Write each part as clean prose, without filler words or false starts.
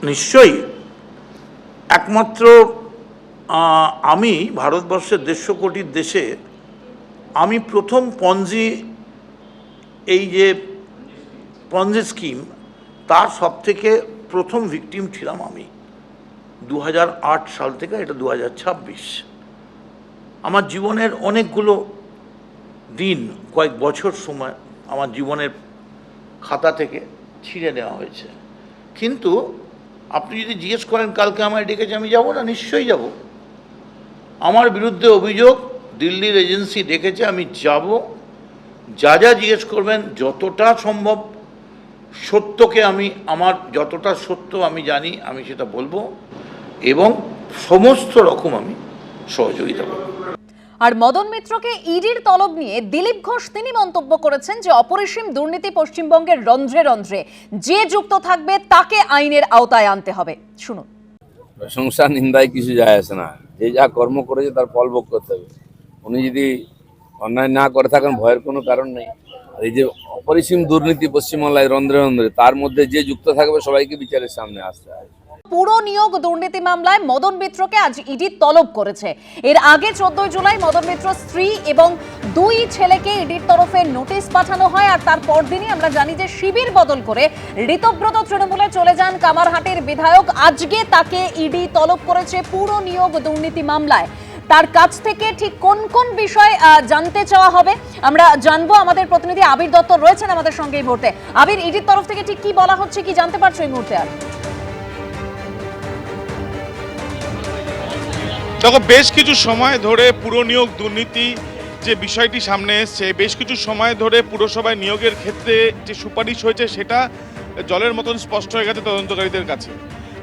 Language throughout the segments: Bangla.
নিশ্চয়ই একমাত্র আমি ভারতবর্ষের 150 কোটির দেশে আমি প্রথম পঞ্জি এই যে পঞ্জি স্কিম তার সবথেকে প্রথম ভিকটিম ছিলাম আমি 2008 সাল থেকে এটা 2026 আমার জীবনের অনেকগুলো দিন কয়েক বছর সময় আমার জীবনের খাতা থেকে ছিঁড়ে নেওয়া হয়েছে কিন্তু আপনি যদি জিজ্ঞেস করেন কালকে আমায় ডেকেছে আমি যাব না নিশ্চয়ই যাব আমার বিরুদ্ধে অভিযোগ দিল্লির এজেন্সি ডেকেছে আমি যাব যা যা জিজ্ঞেস করবেন যতটা সম্ভব সত্যকে আমি আমার যতটা সত্য আমি জানি আমি সেটা বলবো এবং সমস্ত রকম আমি সহযোগিতা করব। আর মদন মিত্রকে ইডির তলব নিয়ে দিলীপ ঘোষ তিনি মন্তব্য করেছেন যে অপরিসীম দুর্নীতি পশ্চিমবঙ্গের রন্ধ্রে রন্ধ্রে যে যুক্ত থাকবে তাকে আইনের আওতায় আনতে হবে। শুনুন। প্রশংসা নিন্দায় কিছু যায় আসে না, যে যা কর্ম করেছে তার ফল ভোগ করতে হবে। উনি যদি অন্যায় না করে থাকেন ভয়ের কোনো কারণ নেই। আর এই যে অপরিসীম দুর্নীতি পশ্চিমবাংলায় রন্ধ্রে রন্ধ্রে তার মধ্যে যে যুক্ত থাকবে সবাইকে বিচারের সামনে আসতে হবে। পুরো নিয়োগ দুর্নীতি মামলায় মদন মিত্রকে আজ ইডি তলব করেছে। এর আগে 14 জুলাই মদন মিত্র স্ত্রী এবং 2 ছেলেকে ইডির তরফে নোটিশ পাঠানো হয় আর তার পরদিনই আমরা জানি যে শিবির বদল করে ঋতব্রত তৃণমূলে চলে যান কামারহাটির বিধায়ক। আজকে তাকে ইডি তলব করেছে পুরো নিয়োগ দুর্নীতি মামলায়। তার কাছ থেকে ঠিক কোন কোন বিষয় জানতে চাওয়া হবে আমরা জানবো। আমাদের প্রতিনিধি আবির দত্ত রয়েছেন আমাদের সঙ্গে এই মুহূর্তে। আবির, ইডির তরফ থেকে ঠিক কি বলা হচ্ছে কি জানতে পারছো এই মুহূর্তে? আর দেখো, বেশ কিছু সময় ধরে পুরো নিয়োগ দুর্নীতি যে বিষয়টি সামনে এসছে, বেশ কিছু সময় ধরে পুরসভায় নিয়োগের ক্ষেত্রে যে সুপারিশ হয়েছে সেটা জলের মতন স্পষ্ট হয়ে গেছে তদন্তকারীদের কাছে।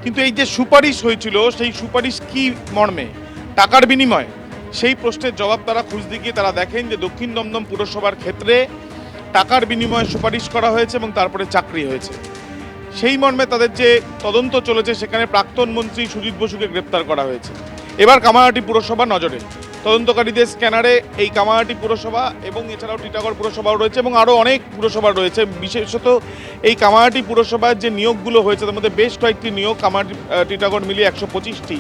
কিন্তু এই যে সুপারিশ হয়েছিল সেই সুপারিশ কি মর্মে, টাকার বিনিময়, সেই প্রশ্নের জবাব তারা খুঁজতে গিয়ে তারা দেখেন যে দক্ষিণ দমদম পুরসভার ক্ষেত্রে টাকার বিনিময়ে সুপারিশ করা হয়েছে এবং তারপরে চাকরি হয়েছে। সেই মর্মে তাদের যে তদন্ত চলেছে সেখানে প্রাক্তন মন্ত্রী সুজিত বসুকে গ্রেপ্তার করা হয়েছে। এবার কামারহাটি পুরসভা নজরে, তদন্তকারীদের স্ক্যানারে এই কামারহাটি পুরসভা এবং এছাড়াও টিটাগড় পুরসভাও রয়েছে এবং আরও অনেক পুরসভা রয়েছে। বিশেষত এই কামারহাটি পুরসভার যে নিয়োগগুলো হয়েছে তার মধ্যে বেশ কয়েকটি নিয়োগ, কামারহাটি টিটাগড় মিলিয়ে 125টি,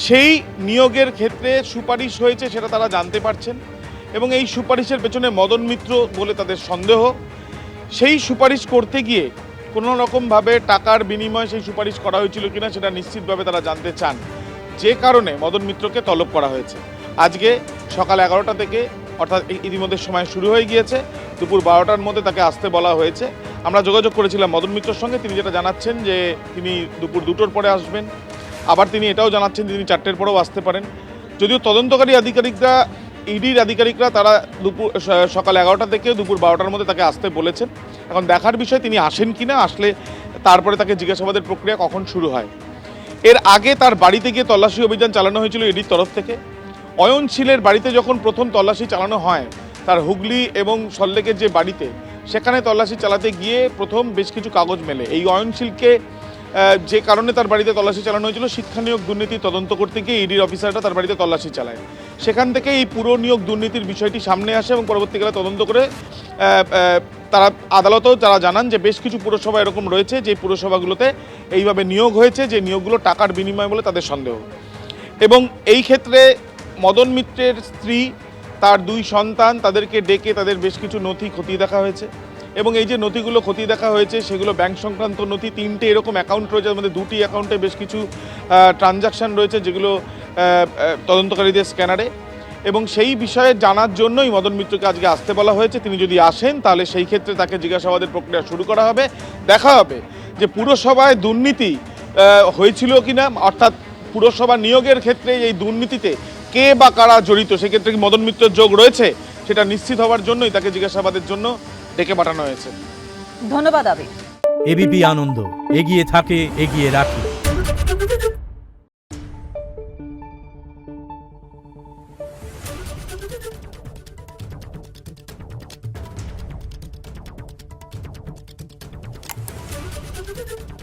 সেই নিয়োগের ক্ষেত্রে সুপারিশ হয়েছে সেটা তারা জানতে পারছেন এবং এই সুপারিশের পেছনে মদন মিত্র বলে তাদের সন্দেহ। সেই সুপারিশ করতে গিয়ে কোনো রকমভাবে টাকার বিনিময়ে সেই সুপারিশ করা হয়েছিল কিনা সেটা নিশ্চিতভাবে তারা জানতে চান, যে কারণে মদন মিত্রকে তলব করা হয়েছে। আজকে সকাল 11টা থেকে, অর্থাৎ ইতিমধ্যে সময় শুরু হয়ে গিয়েছে, দুপুর 12টার মধ্যে তাকে আসতে বলা হয়েছে। আমরা যোগাযোগ করেছিলাম মদন মিত্রর সঙ্গে, তিনি যেটা জানাচ্ছেন যে তিনি দুপুর 2টোর পরে আসবেন। আবার তিনি এটাও জানাচ্ছেন তিনি 4টের পরেও আসতে পারেন। যদিও তদন্তকারী আধিকারিকরা, ইডির আধিকারিকরা তারা সকাল 11টা থেকে দুপুর 12টার মধ্যে তাকে আসতে বলেছেন। এখন দেখার বিষয় তিনি আসেন কিনা, আসলে তারপরে তাকে জিজ্ঞাসাবাদের প্রক্রিয়া কখন শুরু হয়। এর আগে তার বাড়িতে গিয়ে তল্লাশি অভিযান চালানো হয়েছিল ইডির তরফ থেকে। অয়নশীলের বাড়িতে যখন প্রথম তল্লাশি চালানো হয়, তার হুগলি এবং সল্লেকের যে বাড়িতে, সেখানে তল্লাশি চালাতে গিয়ে প্রথম বেশ কিছু কাগজ মেলে। এই অয়নশীলকে যে কারণে তার বাড়িতে তল্লাশি চালানো হয়েছিল, শিক্ষা নিয়োগ দুর্নীতি তদন্ত করতে গিয়ে ইডির অফিসাররা তার বাড়িতে তল্লাশি চালায়। সেখান থেকে এই পুরো নিয়োগ দুর্নীতির বিষয়টি সামনে আসে এবং পরবর্তীকালে তদন্ত করে তারা আদালতেও যারা জানান যে বেশ কিছু পুরসভা এরকম রয়েছে যে পুরসভাগুলোতে এইভাবে নিয়োগ হয়েছে, যে নিয়োগগুলো টাকার বিনিময় বলে তাদের সন্দেহ। এবং এই ক্ষেত্রে মদন মিত্রের স্ত্রী, তার 2 সন্তান, তাদেরকে ডেকে তাদের বেশ কিছু নথি খতিয়ে দেখা হয়েছে এবং এই যে নথিগুলো খতিয়ে দেখা হয়েছে সেগুলো ব্যাংক সংক্রান্ত নথি। 3টে এরকম অ্যাকাউন্ট রয়েছে, তার মধ্যে 2টি অ্যাকাউন্টে বেশ কিছু ট্রানজাকশান রয়েছে যেগুলো তদন্তকারীদের স্ক্যানারে। এবং সেই বিষয়ে জানার জন্যই মদন মিত্রকে আজকে আসতে বলা হয়েছে। তিনি যদি আসেন তাহলে সেই ক্ষেত্রে তাকে জিজ্ঞাসাবাদের প্রক্রিয়া শুরু করা হবে। দেখা হবে যে পুরসভায় দুর্নীতি হয়েছিল কিনা, অর্থাৎ পুরসভা নিয়োগের ক্ষেত্রে এই দুর্নীতিতে কে বা কারা জড়িত, সেক্ষেত্রে কি মদন মিত্রের যোগ রয়েছে সেটা নিশ্চিত হওয়ার জন্যই তাকে জিজ্ঞাসাবাদের জন্য ডেকে পাঠানো হয়েছে। ধন্যবাদ আবির। এবিপি আনন্দ, এগিয়ে থাকে, এগিয়ে রাখে। Thank you.